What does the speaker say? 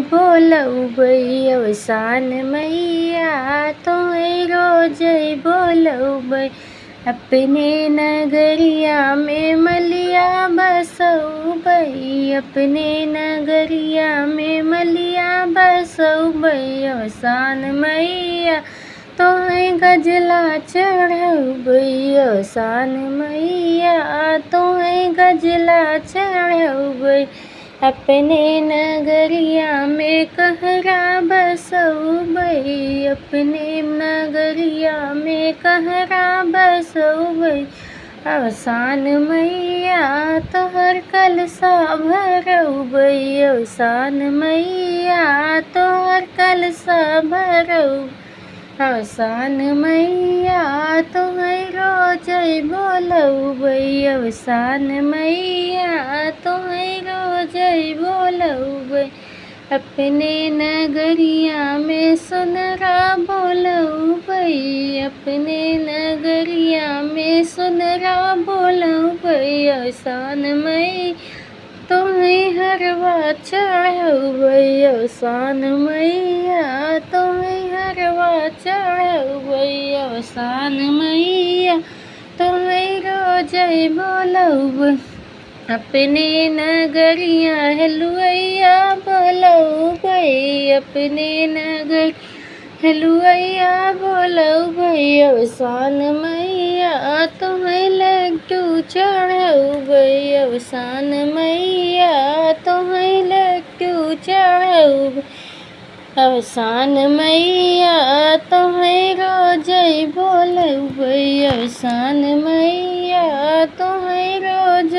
बोलबै अवसान मैया तोहें रोज बोलबै। अपने नगरिया में मलिया बसौबै, अपने नगरिया में मलिया बसौबै अवसान मैया तोहें गजला चढ़ौबै। अवसान मैया तोहें गजला चढ़ौबै। अपने नगरिया में कहरा बसौबै, अपने नगरिया में कहरा बसौबै। अवसान मैया तोहर कलशा भरौबै, अवसान मैया तोहर कलशा भरौबै। अवसान मैया तोहें रोज बोलबै, अवसान मैया तोहें रोज बोलबै। अपने नगरिया में सोनरा बोलबै, अपने नगरिया में सोनरा बोलबै। अवसान मैया तोहें हरवा चढ़ौबै, अवसान मैया तोहें हरवा चढ़ौबै। अवसान मैया तोहें रोज बोलबै। अपने नगरिया हेलुआ बोलबै, अपने नगर हेलुआ बोलबै। अवसान मैया तोहें लड्डू चढ़ौबै, अवसान मैया तोहें लड्डू चढ़ौबै। अवसान मैया तोहें रोज बोलबै, अवसान मैया तोहें रोज